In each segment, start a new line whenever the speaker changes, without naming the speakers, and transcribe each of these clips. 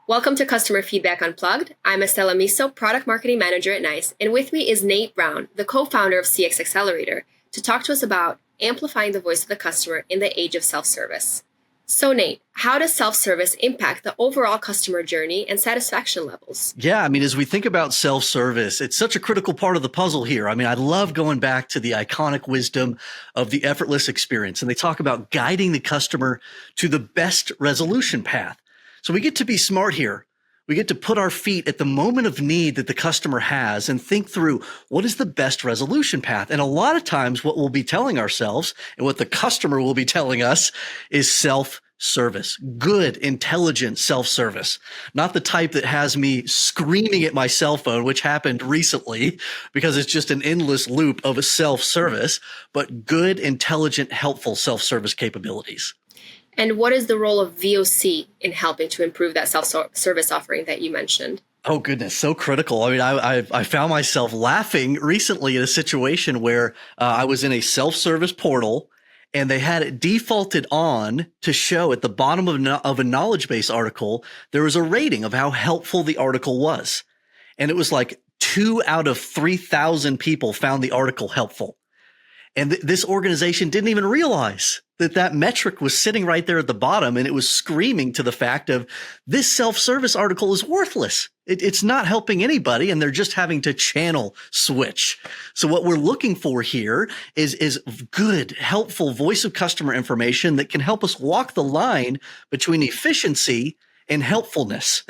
Welcome to Customer Feedback Unplugged. I'm Estela Misso, Product Marketing Manager at NICE, and with me is Nate Brown, the co-founder of CX Accelerator, to talk to us about amplifying the voice of the customer in the age of self-service. So Nate, how does self-service impact the overall customer journey and satisfaction levels?
Yeah, as we think about self-service, it's such a critical part of the puzzle here. I love going back to the iconic wisdom of the effortless experience. And they talk about guiding the customer to the best resolution path. So we get to be smart here. We get to put our feet at the moment of need that the customer has and think through what is the best resolution path. And a lot of times what we'll be telling ourselves and what the customer will be telling us is self-service, good, intelligent self-service, not the type that has me screaming at my cell phone, which happened recently because it's just an endless loop of a self-service, but good, intelligent, helpful self-service capabilities.
And what is the role of VOC in helping to improve that self-service offering that you mentioned?
Oh, goodness. So critical. I found myself laughing recently at a situation where I was in a self-service portal and they had it defaulted on to show at the bottom of a knowledge base article, there was a rating of how helpful the article was. And it was like 2 out of 3,000 people found the article helpful. And this organization didn't even realize that metric was sitting right there at the bottom, and it was screaming to the fact of this self-service article is worthless. It's not helping anybody, and they're just having to channel switch. So what we're looking for here is good, helpful voice of customer information that can help us walk the line between efficiency and helpfulness.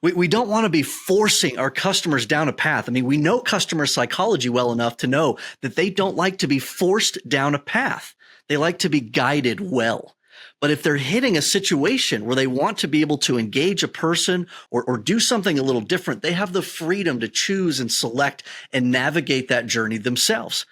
We don't want to be forcing our customers down a path. We know customer psychology well enough to know that they don't like to be forced down a path. They like to be guided well. But if they're hitting a situation where they want to be able to engage a person or do something a little different, they have the freedom to choose and select and navigate that journey themselves.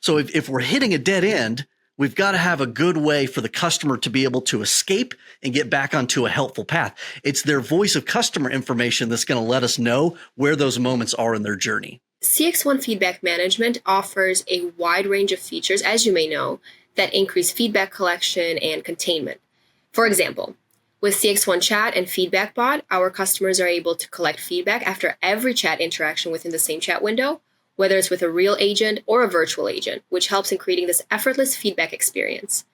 So if we're hitting a dead end, we've got to have a good way for the customer to be able to escape and get back onto a helpful path. It's their voice of customer information that's going to let us know where those moments are in their journey.
CX1 Feedback Management offers a wide range of features, as you may know, that increase feedback collection and containment. For example, with CX1 Chat and Feedback Bot, our customers are able to collect feedback after every chat interaction within the same chat window, whether it's with a real agent or a virtual agent, which helps in creating this effortless feedback experience.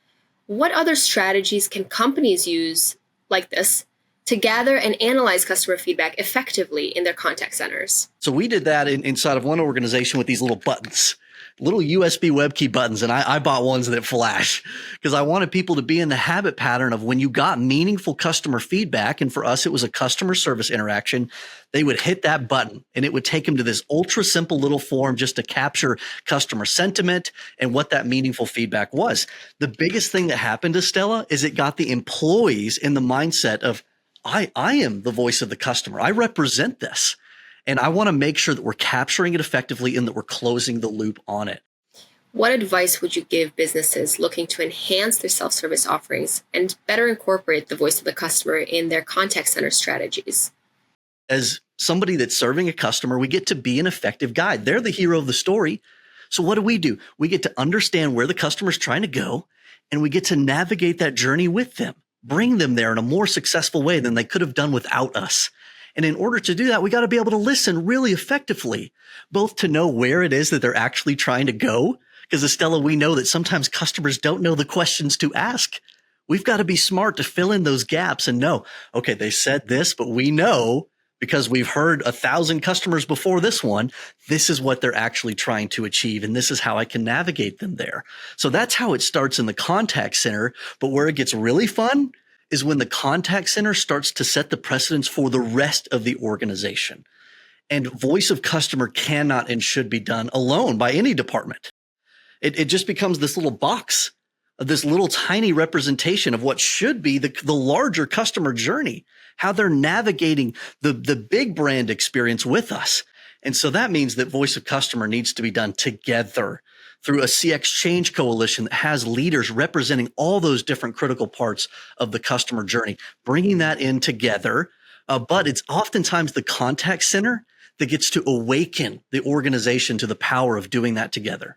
What other strategies can companies use like this to gather and analyze customer feedback effectively in their contact centers?
So we did that inside of one organization with these little buttons, little USB web key buttons. And I bought ones that flash because I wanted people to be in the habit pattern of when you got meaningful customer feedback. And for us, it was a customer service interaction. They would hit that button and it would take them to this ultra simple little form just to capture customer sentiment and what that meaningful feedback was. The biggest thing that happened to Stella is it got the employees in the mindset of, I am the voice of the customer. I represent this. And I want to make sure that we're capturing it effectively and that we're closing the loop on it.
What advice would you give businesses looking to enhance their self-service offerings and better incorporate the voice of the customer in their contact center strategies?
As somebody that's serving a customer, we get to be an effective guide. They're the hero of the story. So what do? We get to understand where the customer's trying to go, and we get to navigate that journey with them, bring them there in a more successful way than they could have done without us. And in order to do that, we got to be able to listen really effectively, both to know where it is that they're actually trying to go. Because Estela, we know that sometimes customers don't know the questions to ask. We've got to be smart to fill in those gaps and know, okay, they said this, but we know because we've heard 1,000 customers before this one, this is what they're actually trying to achieve. And this is how I can navigate them there. So that's how it starts in the contact center. But where it gets really fun is when the contact center starts to set the precedence for the rest of the organization. And voice of customer cannot and should be done alone by any department. It just becomes this little box of this little tiny representation of what should be the larger customer journey, how they're navigating the big brand experience with us. And so that means that voice of customer needs to be done together through a CX change coalition that has leaders representing all those different critical parts of the customer journey, bringing that in together. But it's oftentimes the contact center that gets to awaken the organization to the power of doing that together.